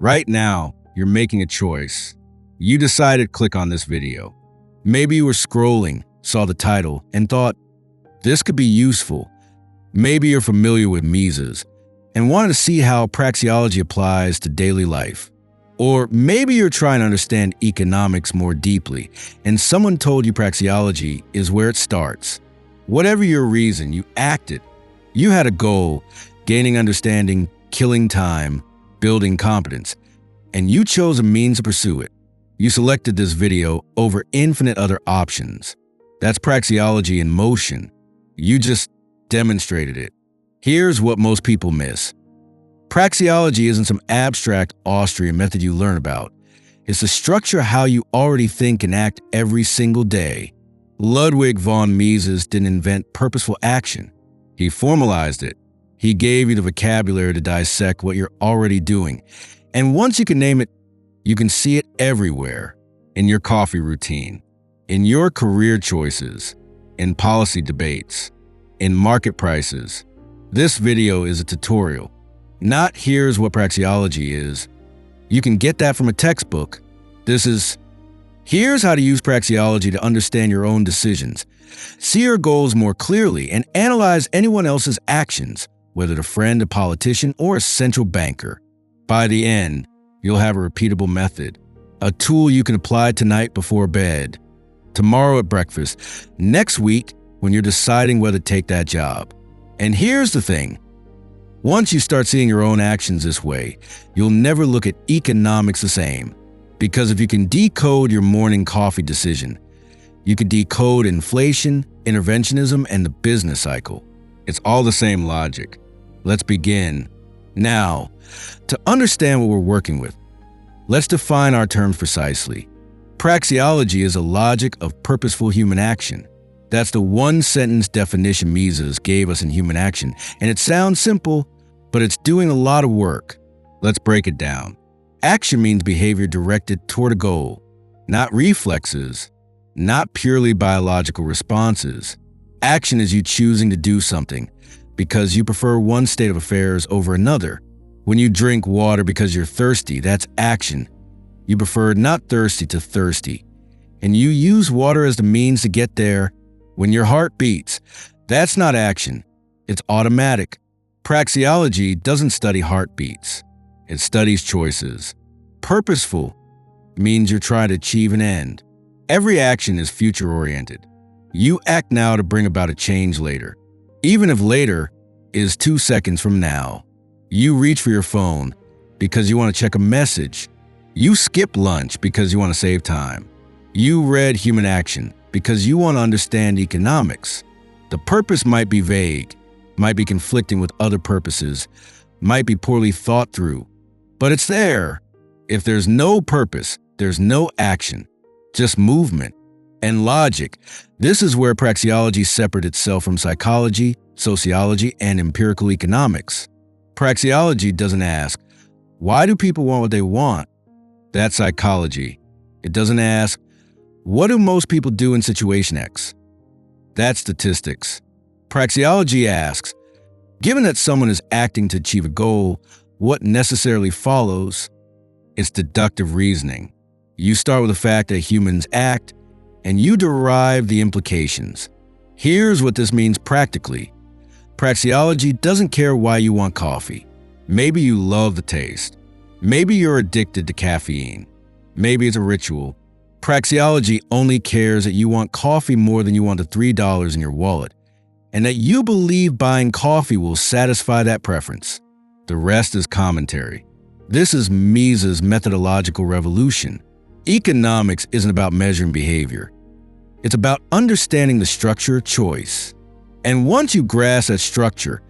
Right now, you're making a choice. You decided to click on this video. Maybe you were scrolling, saw the title, and thought, this could be useful. Maybe you're familiar with Mises and wanted to see how praxeology applies to daily life. Or maybe you're trying to understand economics more deeply, and someone told you praxeology is where it starts. Whatever your reason, you acted. You had a goal, gaining understanding, killing time, building competence, and you chose a means to pursue it. You selected this video over infinite other options. That's praxeology in motion. You just demonstrated it. Here's what most people miss. Praxeology isn't some abstract Austrian method you learn about. It's the structure of how you already think and act every single day. Ludwig von Mises didn't invent purposeful action. He formalized it. He gave you the vocabulary to dissect what you're already doing. And once you can name it, you can see it everywhere. In your coffee routine, in your career choices, in policy debates, in market prices. This video is a tutorial. Not here's what praxeology is. You can get that from a textbook. This is, here's how to use praxeology to understand your own decisions, see your goals more clearly, and analyze anyone else's actions, whether a friend, a politician, or a central banker. By the end, you'll have a repeatable method, a tool you can apply tonight before bed, tomorrow at breakfast, next week when you're deciding whether to take that job. And here's the thing. Once you start seeing your own actions this way, you'll never look at economics the same. Because if you can decode your morning coffee decision, you can decode inflation, interventionism, and the business cycle. It's all the same logic. Let's begin. Now, to understand what we're working with, let's define our terms precisely. Praxeology is a logic of purposeful human action. That's the one-sentence definition Mises gave us in human action, and it sounds simple, but it's doing a lot of work. Let's break it down. Action means behavior directed toward a goal, not reflexes, not purely biological responses. Action is you choosing to do something because you prefer one state of affairs over another. When you drink water because you're thirsty, that's action. You prefer not thirsty to thirsty, and you use water as the means to get there. When your heart beats, that's not action, it's automatic. Praxeology doesn't study heartbeats, it studies choices. Purposeful means you're trying to achieve an end. Every action is future-oriented. You act now to bring about a change later. Even if later is 2 seconds from now. You reach for your phone because you want to check a message. You skip lunch because you want to save time. You read human action because you want to understand economics. The purpose might be vague, might be conflicting with other purposes, might be poorly thought through, but it's there. If there's no purpose, there's no action, just movement and logic. This is where praxeology separates itself from psychology, sociology, and empirical economics. Praxeology doesn't ask, why do people want what they want? That's psychology. It doesn't ask, what do most people do in situation X? That's statistics. Praxeology asks, given that someone is acting to achieve a goal, what necessarily follows? It's deductive reasoning. You start with the fact that humans act, and you derive the implications. Here's what this means practically. Praxeology doesn't care why you want coffee. Maybe you love the taste. Maybe you're addicted to caffeine. Maybe it's a ritual. Praxeology only cares that you want coffee more than you want the $3 in your wallet, and that you believe buying coffee will satisfy that preference. The rest is commentary. This is Mises' methodological revolution. Economics isn't about measuring behavior. It's about understanding the structure of choice. And once you grasp that structure,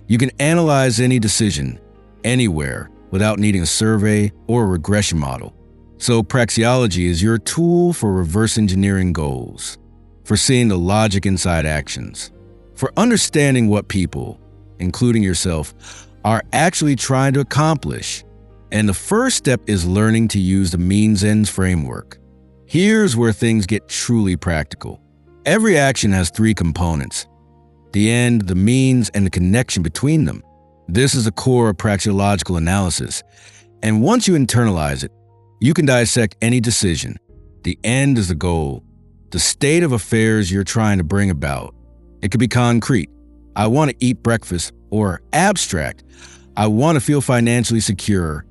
you can analyze any decision, anywhere, without needing a survey or a regression model. So praxeology is your tool for reverse engineering goals, for seeing the logic inside actions, for understanding what people, including yourself, are actually trying to accomplish. And the first step is learning to use the means-ends framework. Here's where things get truly practical. Every action has 3 components: the end, the means, and the connection between them. This is the core of praxeological analysis. And once you internalize it, you can dissect any decision. The end is the goal, the state of affairs you're trying to bring about. It could be concrete. I want to eat breakfast, or abstract. I want to feel financially secure.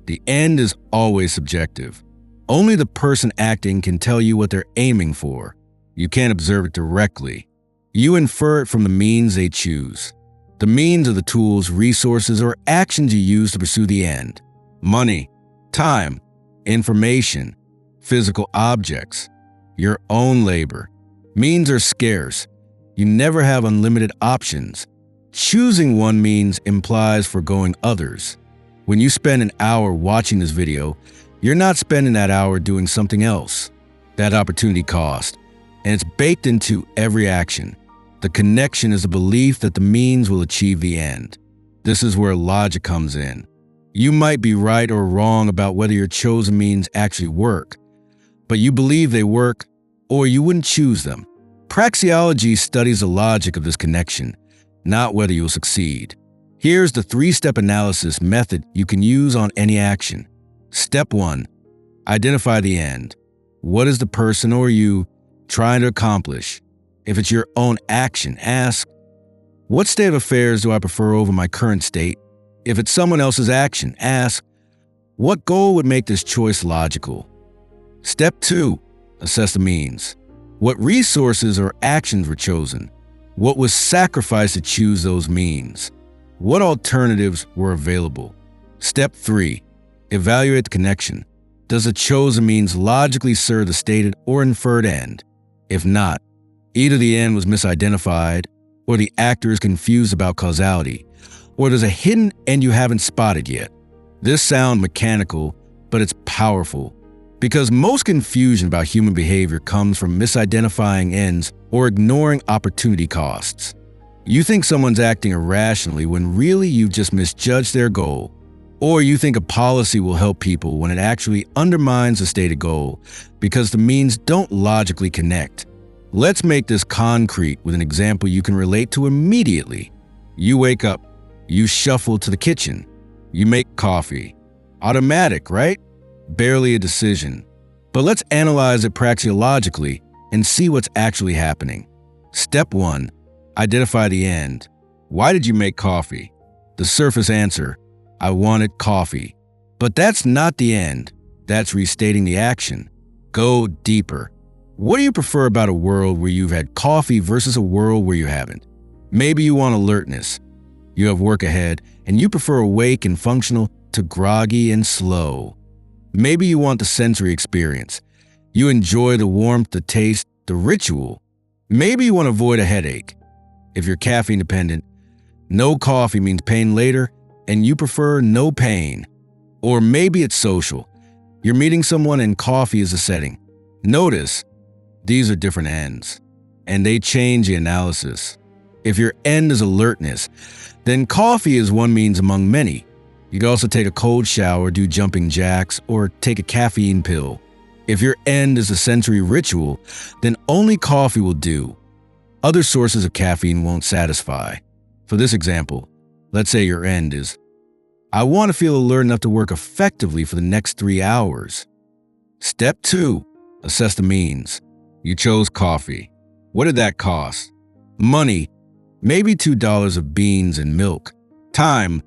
The end is always subjective. Only the person acting can tell you what they're aiming for. You can't observe it directly. You infer it from the means they choose. The means are the tools, resources, or actions you use to pursue the end. Money, time, information, physical objects, your own labor. Means are scarce. You never have unlimited options. Choosing one means implies forgoing others. When you spend an hour watching this video, you're not spending that hour doing something else. That opportunity cost, and it's baked into every action. The connection is the belief that the means will achieve the end. This is where logic comes in. You might be right or wrong about whether your chosen means actually work, but you believe they work, or you wouldn't choose them. Praxeology studies the logic of this connection, not whether you'll succeed. Here's the 3-step analysis method you can use on any action. Step 1. Identify the end. What is the person or you trying to accomplish? If it's your own action, ask, what state of affairs do I prefer over my current state? If it's someone else's action, ask, what goal would make this choice logical? Step 2. Assess the means. What resources or actions were chosen? What was sacrificed to choose those means? What alternatives were available? Step 3. Evaluate the connection. Does the chosen means logically serve the stated or inferred end? If not, either the end was misidentified, or the actor is confused about causality, or there's a hidden end you haven't spotted yet. This sounds mechanical, but it's powerful, because most confusion about human behavior comes from misidentifying ends or ignoring opportunity costs. You think someone's acting irrationally when really you've just misjudged their goal. Or you think a policy will help people when it actually undermines the stated goal because the means don't logically connect. Let's make this concrete with an example you can relate to immediately. You wake up, you shuffle to the kitchen, you make coffee. Automatic, right? Barely a decision. But let's analyze it praxeologically and see what's actually happening. Step 1. Identify the end. Why did you make coffee? The surface answer, I wanted coffee. But that's not the end. That's restating the action. Go deeper. What do you prefer about a world where you've had coffee versus a world where you haven't? Maybe you want alertness. You have work ahead, and you prefer awake and functional to groggy and slow. Maybe you want the sensory experience. You enjoy the warmth, the taste, the ritual. Maybe you want to avoid a headache. If you're caffeine dependent, no coffee means pain later, and you prefer no pain. Or maybe it's social. You're meeting someone and coffee is the setting. Notice, these are different ends, and they change the analysis. If your end is alertness, then coffee is one means among many. You could also take a cold shower, do jumping jacks, or take a caffeine pill. If your end is a sensory ritual, then only coffee will do. Other sources of caffeine won't satisfy. For this example, let's say your end is, I want to feel alert enough to work effectively for the next 3 hours. Step 2. Assess the means. You chose coffee. What did that cost? Money, maybe $2 of beans and milk. Time,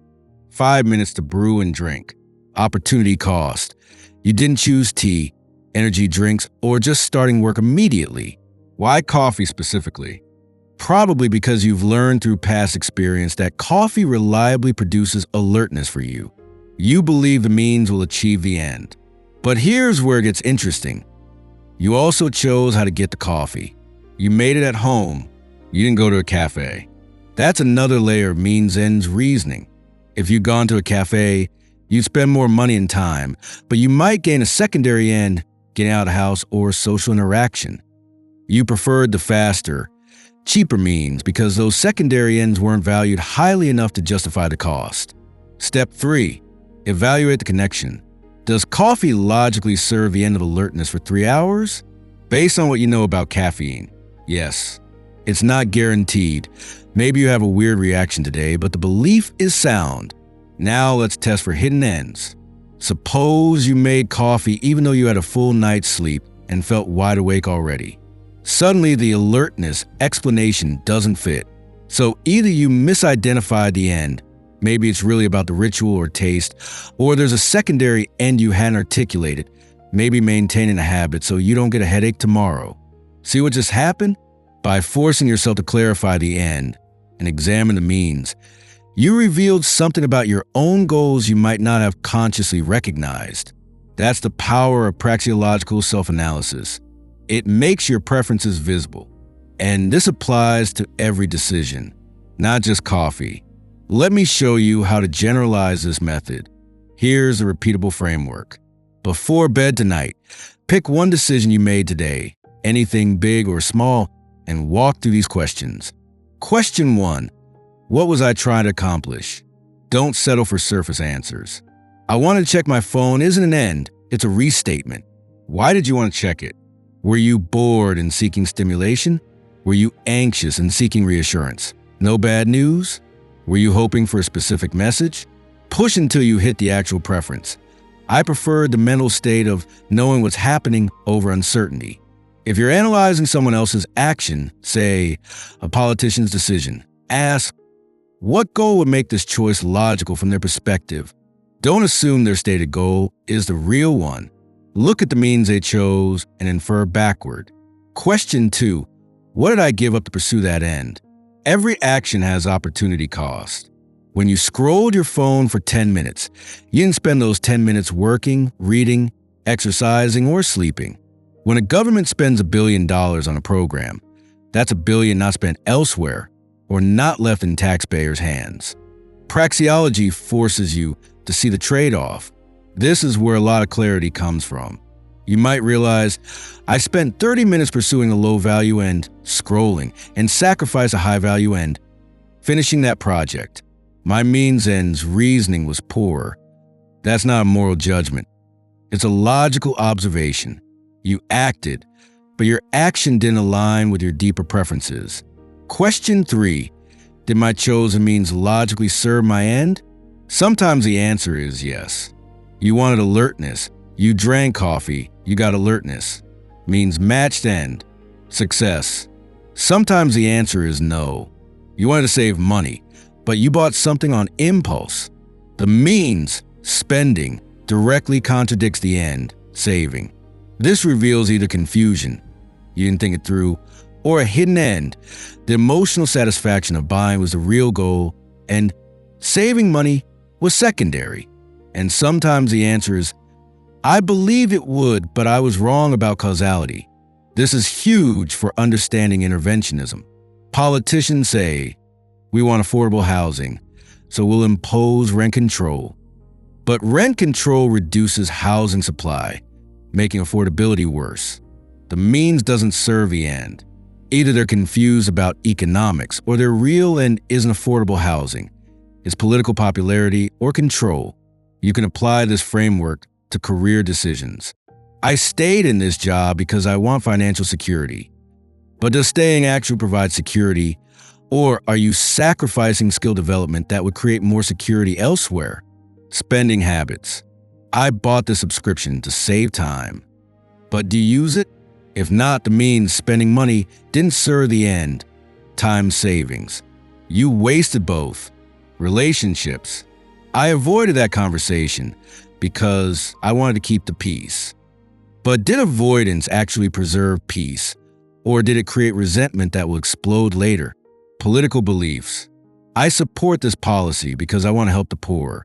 5 minutes to brew and drink. Opportunity cost. You didn't choose tea, energy drinks, or just starting work immediately. Why coffee specifically? Probably because you've learned through past experience that coffee reliably produces alertness for you. You believe the means will achieve the end. But here's where it gets interesting. You also chose how to get the coffee. You made it at home. You didn't go to a cafe. That's another layer of means-ends reasoning. If you'd gone to a cafe, you'd spend more money and time, but you might gain a secondary end, getting out of the house or social interaction. You preferred the faster, cheaper means because those secondary ends weren't valued highly enough to justify the cost. Step 3. Evaluate the connection. Does coffee logically serve the end of alertness for 3 hours? Based on what you know about caffeine, yes. It's not guaranteed. Maybe you have a weird reaction today, but the belief is sound. Now let's test for hidden ends. Suppose you made coffee even though you had a full night's sleep and felt wide awake already. Suddenly, the alertness explanation doesn't fit. So either you misidentified the end, maybe it's really about the ritual or taste, or there's a secondary end you hadn't articulated, maybe maintaining a habit so you don't get a headache tomorrow. See what just happened? By forcing yourself to clarify the end and examine the means, you revealed something about your own goals you might not have consciously recognized. That's the power of praxeological self-analysis. It makes your preferences visible. And this applies to every decision, not just coffee. Let me show you how to generalize this method. Here's a repeatable framework. Before bed tonight, pick one decision you made today, anything big or small, and walk through these questions. Question 1. What was I trying to accomplish? Don't settle for surface answers. I want to check my phone isn't an end, it's a restatement. Why did you want to check it? Were you bored and seeking stimulation? Were you anxious and seeking reassurance? No bad news? Were you hoping for a specific message? Push until you hit the actual preference. I prefer the mental state of knowing what's happening over uncertainty. If you're analyzing someone else's action, say a politician's decision, ask, what goal would make this choice logical from their perspective? Don't assume their stated goal is the real one. Look at the means they chose and infer backward. Question 2. What did I give up to pursue that end? Every action has opportunity cost. When you scrolled your phone for 10 minutes, you didn't spend those 10 minutes working, reading, exercising, or sleeping. When a government spends $1 billion on a program, that's $1 billion not spent elsewhere or not left in taxpayers' hands. Praxeology forces you to see the trade-off. This is where a lot of clarity comes from. You might realize, I spent 30 minutes pursuing a low-value end, scrolling, and sacrificed a high-value end, finishing that project. My means ends reasoning was poor. That's not a moral judgment. It's a logical observation. You acted, but your action didn't align with your deeper preferences. Question 3. Did my chosen means logically serve my end? Sometimes the answer is yes. You wanted alertness. You drank coffee. You got alertness. Means matched end. Success. Sometimes the answer is no. You wanted to save money, but you bought something on impulse. The means, spending, directly contradicts the end, saving. This reveals either confusion, you didn't think it through, or a hidden end. The emotional satisfaction of buying was the real goal, and saving money was secondary. And sometimes the answer is, I believed it would, but I was wrong about causality. This is huge for understanding interventionism. Politicians say, we want affordable housing, so we'll impose rent control. But rent control reduces housing supply, making affordability worse. The means doesn't serve the end. Either they're confused about economics, or their real end isn't affordable housing. It's political popularity or control. You can apply this framework to career decisions. I stayed in this job because I want financial security. But does staying actually provide security, or are you sacrificing skill development that would create more security elsewhere? Spending habits. I bought the subscription to save time. But do you use it? If not, the means spending money didn't serve the end. Time savings. You wasted both. Relationships. I avoided that conversation because I wanted to keep the peace. But did avoidance actually preserve peace? Or did it create resentment that will explode later? Political beliefs. I support this policy because I want to help the poor.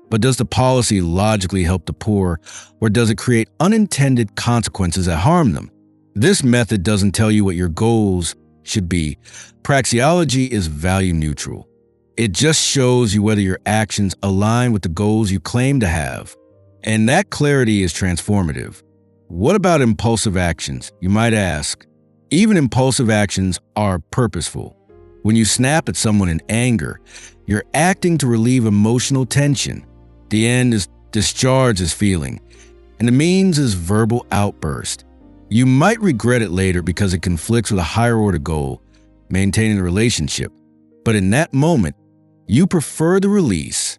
But does the policy logically help the poor, or does it create unintended consequences that harm them? This method doesn't tell you what your goals should be. Praxeology is value neutral. It just shows you whether your actions align with the goals you claim to have. And that clarity is transformative. What about impulsive actions? You might ask. Even impulsive actions are purposeful. When you snap at someone in anger, you're acting to relieve emotional tension. The end is discharge this feeling, and the means is verbal outburst. You might regret it later because it conflicts with a higher order goal, maintaining the relationship. But in that moment, you prefer the release.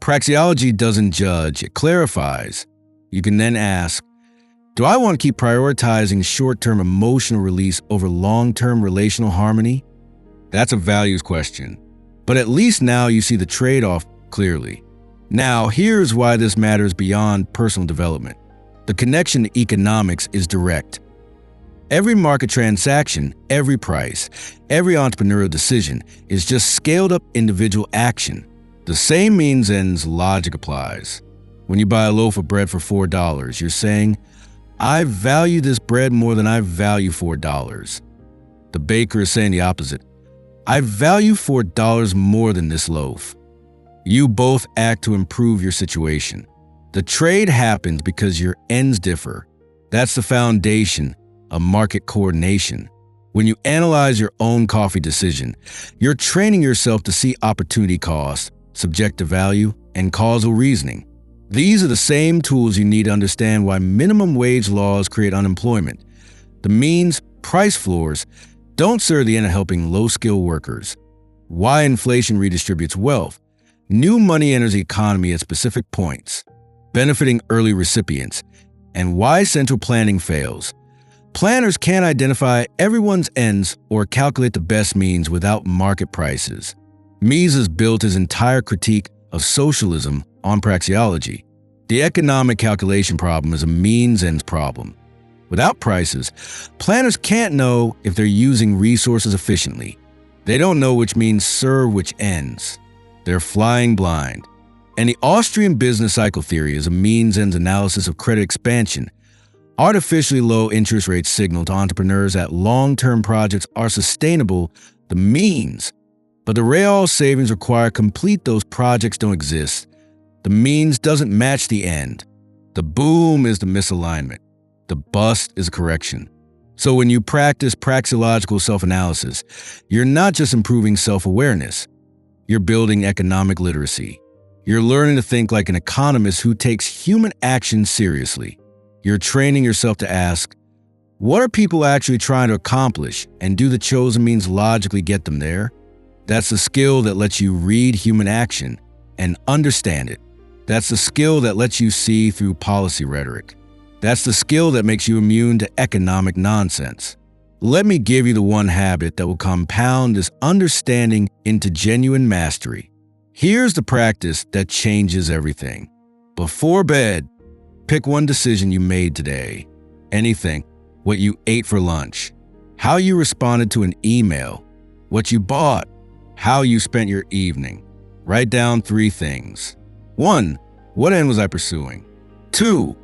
Praxeology doesn't judge, it clarifies. You can then ask, do I want to keep prioritizing short-term emotional release over long-term relational harmony? That's a values question. But at least now you see the trade-off clearly. Now, here's why this matters beyond personal development. The connection to economics is direct. Every market transaction, every price, every entrepreneurial decision is just scaled-up individual action. The same means ends logic applies. When you buy a loaf of bread for $4, you're saying, I value this bread more than I value $4. The baker is saying the opposite. I value $4 more than this loaf. You both act to improve your situation. The trade happens because your ends differ. That's the foundation of market coordination. When you analyze your own coffee decision, you're training yourself to see opportunity cost, subjective value, and causal reasoning. These are the same tools you need to understand why minimum wage laws create unemployment. The means, price floors, don't serve the end of helping low-skilled workers. Why inflation redistributes wealth. New money enters the economy at specific points, benefiting early recipients, and why central planning fails. Planners can't identify everyone's ends or calculate the best means without market prices. Mises built his entire critique of socialism on praxeology. The economic calculation problem is a means-ends problem. Without prices, planners can't know if they're using resources efficiently. They don't know which means serve which ends. They're flying blind. And the Austrian Business Cycle Theory is a means-ends analysis of credit expansion. Artificially low interest rates signal to entrepreneurs that long-term projects are sustainable, the means. But the real savings required to complete those projects don't exist. The means doesn't match the end. The boom is the misalignment. The bust is a correction. So when you practice praxeological self-analysis, you're not just improving self-awareness. You're building economic literacy. You're learning to think like an economist who takes human action seriously. You're training yourself to ask, what are people actually trying to accomplish, and do the chosen means logically get them there? That's the skill that lets you read human action and understand it. That's the skill that lets you see through policy rhetoric. That's the skill that makes you immune to economic nonsense. Let me give you the one habit that will compound this understanding into genuine mastery. Here's the practice that changes everything. Before bed, pick one decision you made today. Anything. What you ate for lunch. How you responded to an email. What you bought. How you spent your evening. Write down 3 things. 1. What end was I pursuing? 2.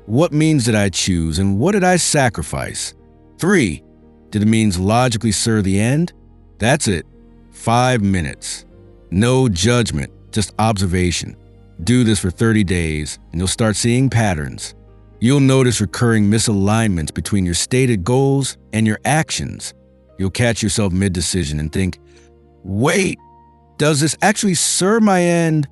What means did I choose and what did I sacrifice? 3. Did the means logically serve the end? That's it. 5 minutes. No judgment, just observation. Do this for 30 days and you'll start seeing patterns. You'll notice recurring misalignments between your stated goals and your actions. You'll catch yourself mid-decision and think, wait, does this actually serve my end?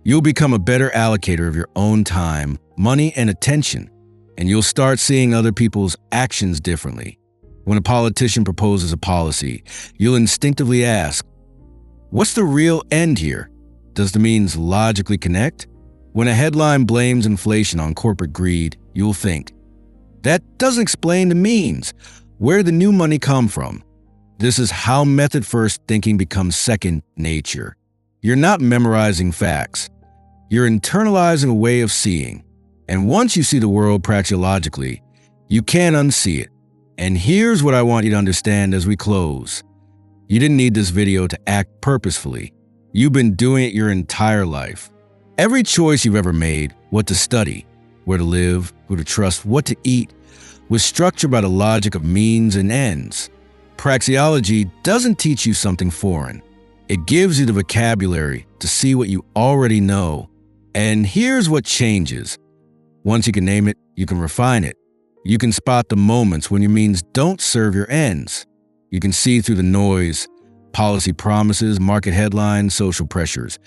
You'll become a better allocator of your own time, money, and attention, and you'll start seeing other people's actions differently. When a politician proposes a policy, you'll instinctively ask, what's the real end here? Does the means logically connect? When a headline blames inflation on corporate greed, you'll think, that doesn't explain the means. Where did the new money come from? This is how method-first thinking becomes second nature. You're not memorizing facts. You're internalizing a way of seeing. And once you see the world praxeologically, you can't unsee it. And here's what I want you to understand as we close. You didn't need this video to act purposefully. You've been doing it your entire life. Every choice you've ever made, what to study, where to live, who to trust, what to eat, was structured by the logic of means and ends. Praxeology doesn't teach you something foreign. It gives you the vocabulary to see what you already know. And here's what changes. Once you can name it, you can refine it. You can spot the moments when your means don't serve your ends. You can see through the noise, policy promises, market headlines, social pressures,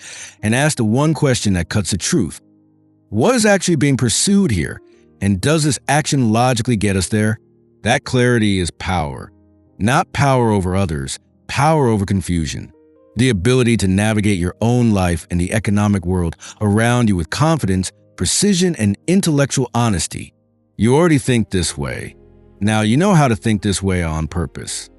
and ask the one question that cuts the truth. What is actually being pursued here? And does this action logically get us there? That clarity is power. Not power over others, power over confusion. The ability to navigate your own life and the economic world around you with confidence, precision, and intellectual honesty. You already think this way. Now you know how to think this way on purpose.